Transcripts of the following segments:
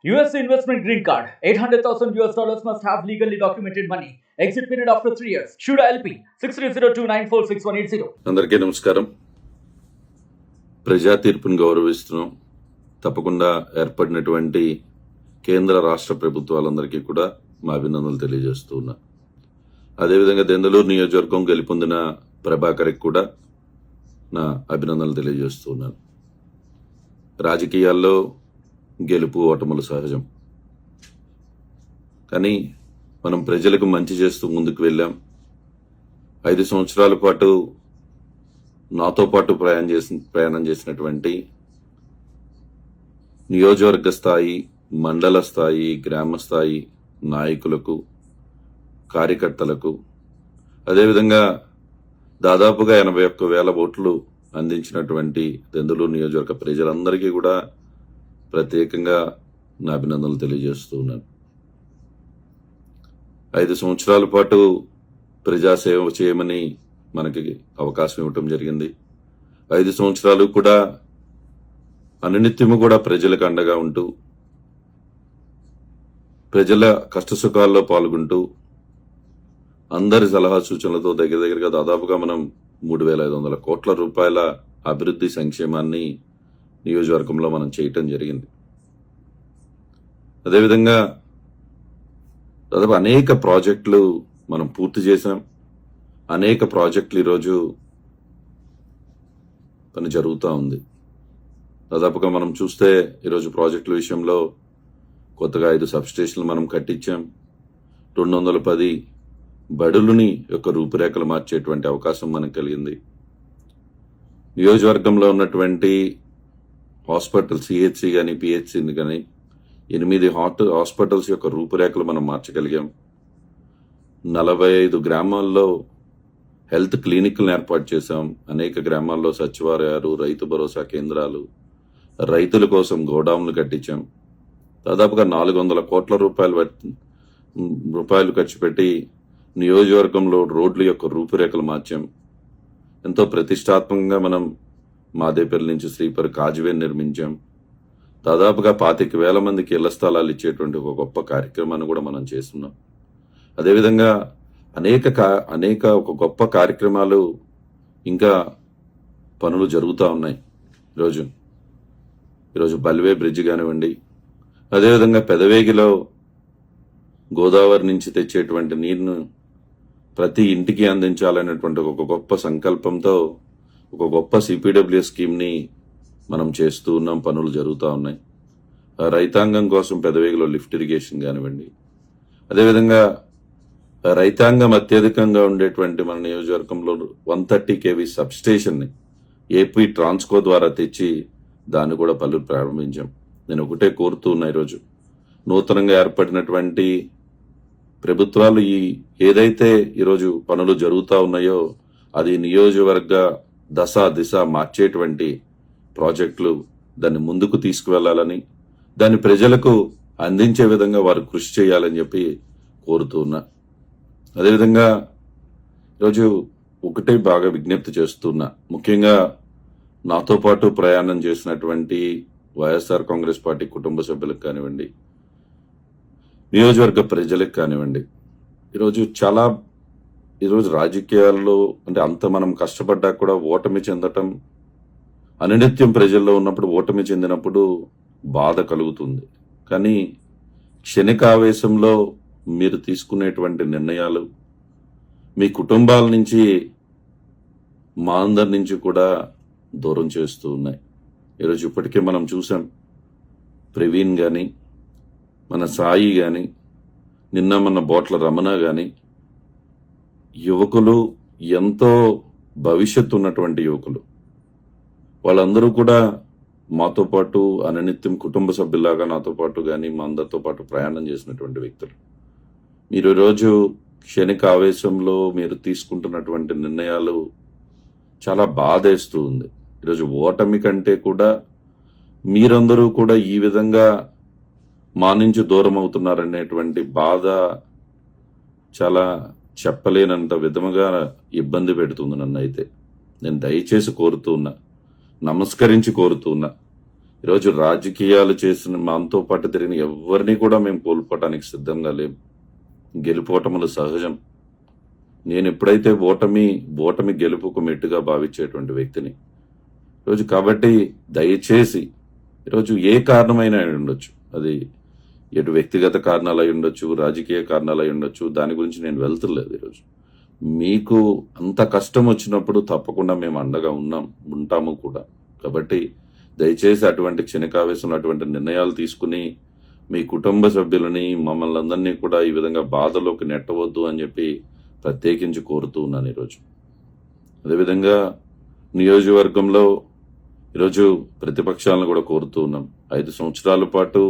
US investment green card. $800,000 must have legally documented money. Exit period after 3 years. Shuda LP 6302946180. అందరికీ నమస్కారం. ప్రజా తీర్పును గౌరవిస్తున్నాం. తప్పకుండా ఏర్పడినటువంటి కేంద్ర రాష్ట్ర ప్రభుత్వాలందరికీ కూడా మా అభినందనలు తెలియజేస్తూ ఉన్నా. అదేవిధంగా దెందులూరు నియోజకవర్గం గెలుపొందిన ప్రభాకర్కి కూడా నా అభినందనలు తెలియజేస్తూ ఉన్నాను. రాజకీయాల్లో గెలుపు ఓటములు సహజం, కానీ మనం ప్రజలకు మంచి చేస్తూ ముందుకు వెళ్ళాం. 5 సంవత్సరాల పాటు నాతో పాటు ప్రయాణం చేసినటువంటి నియోజకవర్గ స్థాయి, మండల స్థాయి, గ్రామ స్థాయి నాయకులకు, కార్యకర్తలకు, అదేవిధంగా దాదాపుగా 81,000 ఓట్లు అందించినటువంటి దెందులూరు నియోజకవర్గ ప్రజలందరికీ కూడా ప్రత్యేకంగా నా అభినందనలు తెలియజేస్తూ ఉన్నాను. 5 సంవత్సరాల పాటు ప్రజాసేవ చేయమని మనకి అవకాశం ఇవ్వటం జరిగింది. 5 సంవత్సరాలు కూడా అనునిత్యము కూడా ప్రజలకు అండగా ఉంటూ, ప్రజల కష్టసుఖాల్లో పాల్గొంటూ, అందరి సలహా సూచనలతో దగ్గరగా దాదాపుగా మనం 3,500 కోట్ల రూపాయల అభివృద్ధి సంక్షేమాన్ని నియోజకవర్గంలో మనం చేయటం జరిగింది. అదేవిధంగా దాదాపు అనేక ప్రాజెక్టులు మనం పూర్తి చేశాం. అనేక ప్రాజెక్టులు ఈరోజు పని జరుగుతూ ఉంది. దాదాపుగా మనం చూస్తే ఈరోజు ప్రాజెక్టుల విషయంలో కొత్తగా 5 సబ్స్టేషన్లు మనం కట్టించాం. 210 బడులని యొక్క రూపురేఖలు మార్చేటువంటి అవకాశం మనకు కలిగింది. నియోజకవర్గంలో ఉన్నటువంటి హాస్పిటల్, సిహెచ్సి కానీ, పిహెచ్సి కానీ 8 హాస్పిటల్స్ యొక్క రూపురేఖలు మనం మార్చగలిగాం. 45 గ్రామాల్లో హెల్త్ క్లినిక్లను ఏర్పాటు చేశాం. అనేక గ్రామాల్లో సచివాలయాలు, రైతు భరోసా కేంద్రాలు, రైతుల కోసం గోడౌన్లు కట్టించాం. దాదాపుగా 400 కోట్ల రూపాయలు ఖర్చు పెట్టి నియోజకవర్గంలో రోడ్ల యొక్క రూపురేఖలు మార్చాం. ఎంతో ప్రతిష్టాత్మకంగా మనం మాదేపల్లి నుంచి శ్రీపరి కాజువే నిర్మించాం. దాదాపుగా 25,000 మందికి ఇళ్ల స్థలాలు ఇచ్చేటువంటి ఒక గొప్ప కార్యక్రమాన్ని కూడా మనం చేస్తున్నాం. అదేవిధంగా అనేక ఒక గొప్ప కార్యక్రమాలు ఇంకా పనులు జరుగుతూ ఉన్నాయి. ఈరోజు బల్వే బ్రిడ్జ్ కానివ్వండి, అదేవిధంగా పెదవేగిలో గోదావరి నుంచి తెచ్చేటువంటి నీరును ప్రతి ఇంటికి అందించాలనేటువంటి ఒక గొప్ప సంకల్పంతో ఒక గొప్ప సిపిడబ్ల్యూఎస్ స్కీమ్ని మనం చేస్తూ ఉన్నాం. పనులు జరుగుతూ ఉన్నాయి. రైతాంగం కోసం పెదవేగిలో లిఫ్ట్ ఇరిగేషన్ కానివ్వండి, అదేవిధంగా రైతాంగం అత్యధికంగా ఉండేటువంటి మన నియోజకవర్గంలో 130 kV సబ్స్టేషన్ని ఏపీ ట్రాన్స్కో ద్వారా తెచ్చి దాన్ని కూడా పనులు ప్రారంభించాం. నేను ఒకటే కోరుతూ ఉన్నా, ఈరోజు నూతనంగా ఏర్పడినటువంటి ప్రభుత్వాలు ఏదైతే ఈరోజు పనులు జరుగుతూ ఉన్నాయో అది నియోజకవర్గ దిశ మార్చేటువంటి ప్రాజెక్టులు, దాన్ని ముందుకు తీసుకువెళ్లాలని, దాన్ని ప్రజలకు అందించే విధంగా వారు కృషి చేయాలని చెప్పి కోరుతూ ఉన్నా. అదేవిధంగా ఈరోజు ఒకటే బాగా విజ్ఞప్తి చేస్తున్నా, ముఖ్యంగా నాతో పాటు ప్రయాణం చేసినటువంటి వైఎస్ఆర్ కాంగ్రెస్ పార్టీ కుటుంబ సభ్యులకు కానివ్వండి, నియోజకవర్గ ప్రజలకు కానివ్వండి, ఈరోజు రాజకీయాల్లో అంటే అంత మనం కష్టపడ్డా కూడా ఓటమి చెందటం, అనునిత్యం ప్రజల్లో ఉన్నప్పుడు ఓటమి చెందినప్పుడు బాధ కలుగుతుంది. కానీ క్షణికావేశంలో మీరు తీసుకునేటువంటి నిర్ణయాలు మీ కుటుంబాల నుంచి, మా అందరి నుంచి కూడా దూరం చేస్తూ ఉన్నాయి. ఈరోజు ఇప్పటికే మనం చూసాం, ప్రవీణ్ కానీ, మన సాయి కానీ, నిన్న మన బోట్ల రమణ కానీ, యువకులు, ఎంతో భవిష్యత్తు ఉన్నటువంటి యువకులు, వాళ్ళందరూ కూడా మాతో పాటు అనునిత్యం కుటుంబ సభ్యులాగా నాతో పాటు కానీ మా అందరితో పాటు ప్రయాణం చేసినటువంటి వ్యక్తులు. మీరు ఈరోజు క్షణిక ఆవేశంలో మీరు తీసుకుంటున్నటువంటి నిర్ణయాలు చాలా బాధేస్తూ ఉంది. ఈరోజు ఓటమి కంటే కూడా మీరందరూ కూడా ఈ విధంగా మా నుంచి దూరం అవుతున్నారనేటువంటి బాధ చాలా చెప్పలేనంత విధముగా ఇబ్బంది పెడుతుంది నన్ను. అయితే నేను దయచేసి కోరుతూ ఉన్నా, నమస్కరించి కోరుతూ ఉన్నా, ఈరోజు రాజకీయాలు చేసిన మనతో పాటు తిరిగిన ఎవరిని కూడా మేము కోల్పోవటానికి సిద్ధంగా లేము. గెలుపోవటములు సహజం. నేను ఎప్పుడైతే ఓటమి గెలుపుకు మెట్టుగా భావించేటువంటి వ్యక్తిని ఈరోజు. కాబట్టి దయచేసి ఈరోజు ఏ కారణమైనా అయి ఉండొచ్చు, అది ఎటు వ్యక్తిగత కారణాలు అయి ఉండొచ్చు, రాజకీయ కారణాలు అయి ఉండొచ్చు, దాని గురించి నేను వెళ్తలేదు. ఈరోజు మీకు అంత కష్టం వచ్చినప్పుడు తప్పకుండా మేము అండగా ఉంటాము కూడా. కాబట్టి దయచేసి అటువంటి క్షణికావేశంలో అటువంటి నిర్ణయాలు తీసుకుని మీ కుటుంబ సభ్యులని మమ్మల్ని అందరినీ కూడా ఈ విధంగా బాధలోకి నెట్టవద్దు అని చెప్పి ప్రత్యేకించి కోరుతూ ఉన్నాను ఈరోజు. అదేవిధంగా నియోజకవర్గంలో ఈరోజు ప్రతిపక్షాలను కూడా కోరుతూ ఉన్నాం. 5 సంవత్సరాల పాటు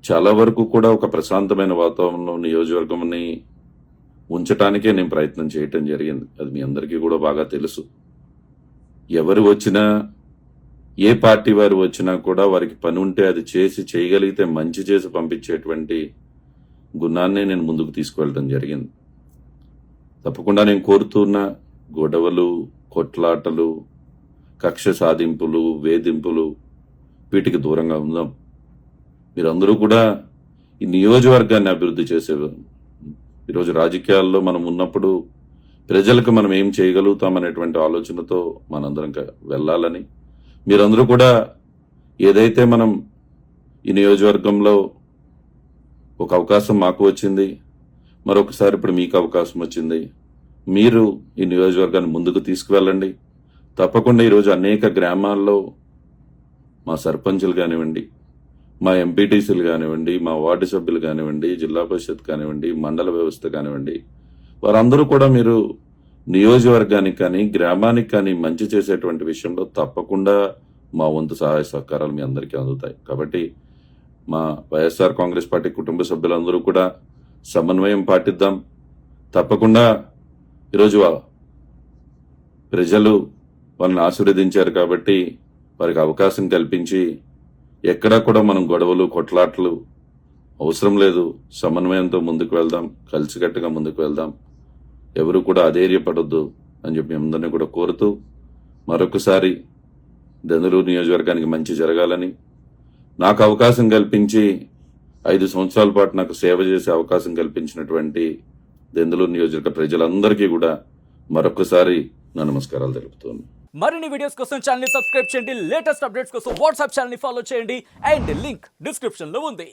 చాలా వరకు కూడా ఒక ప్రశాంతమైన వాతావరణంలో నియోజకవర్గంని ఉంచటానికే నేను ప్రయత్నం చేయటం జరిగింది. అది మీ అందరికీ కూడా బాగా తెలుసు. ఎవరు వచ్చినా, ఏ పార్టీ వారు వచ్చినా కూడా వారికి పని ఉంటే అది చేయగలిగితే మంచి చేసి పంపించేటువంటి గుణాన్ని నేను ముందుకు తీసుకువెళ్ళడం జరిగింది. తప్పకుండా నేను కోరుతున్న గొడవలు, కొట్లాటలు, కక్ష సాధింపులు, వేధింపులు వీటికి దూరంగా ఉందాం. మీరందరూ కూడా ఈ నియోజకవర్గాన్ని అభివృద్ధి చేసేవారు. ఈరోజు రాజకీయాల్లో మనం ఉన్నప్పుడు ప్రజలకు మనం ఏం చేయగలుగుతామనేటువంటి ఆలోచనతో మనందరం వెళ్ళాలని, మీరందరూ కూడా ఏదైతే మనం ఈ నియోజకవర్గంలో ఒక అవకాశం మాకు వచ్చింది, మరొకసారి ఇప్పుడు మీకు అవకాశం వచ్చింది, మీరు ఈ నియోజకవర్గాన్ని ముందుకు తీసుకువెళ్ళండి. తప్పకుండా ఈరోజు అనేక గ్రామాల్లో మా సర్పంచులు కానివ్వండి, మా ఎంపీటీసీలు కానివ్వండి, మా వార్డు సభ్యులు కానివ్వండి, జిల్లా పరిషత్ కానివ్వండి, మండల వ్యవస్థ కానివ్వండి, వారందరూ కూడా మీరు నియోజకవర్గానికి కానీ గ్రామానికి కానీ మంచి చేసేటువంటి విషయంలో తప్పకుండా మా వంతు సహాయ సహకారాలు మీ అందరికీ అందుతాయి. కాబట్టి మా వైఎస్ఆర్ కాంగ్రెస్ పార్టీ కుటుంబ సభ్యులందరూ కూడా సమన్వయం పాటిద్దాం. తప్పకుండా ఈరోజు ప్రజలు వాళ్ళని ఆశీర్వదించారు కాబట్టి వారికి అవకాశం కల్పించి ఎక్కడా కూడా మనం గొడవలు, కొట్లాట్లు అవసరం లేదు. సమన్వయంతో ముందుకు వెళ్దాం, కలిసికట్టుగా ముందుకు వెళ్దాం. ఎవరు కూడా అధైర్యపడొద్దు అని చెప్పి అందరినీ కూడా కోరుతూ, మరొకసారి దెందులూరు నియోజకవర్గానికి మంచి జరగాలని, నాకు అవకాశం కల్పించి 5 సంవత్సరాల పాటు నాకు సేవ చేసే అవకాశం కల్పించినటువంటి దెందులూరు నియోజకవర్గ ప్రజలందరికీ కూడా మరొకసారి నా నమస్కారాలు తెలుపుతున్నాను. మరిన్ని వీడియోస్ కోసం ఛానల్ ని సబ్స్క్రైబ్ చేయండి. లేటెస్ట్ అప్డేట్స్ కోసం వాట్సాప్ ఛానల్ ని ఫాలో చేయండి. అండ్ లింక్ డిస్క్రిప్షన్ లో ఉంది.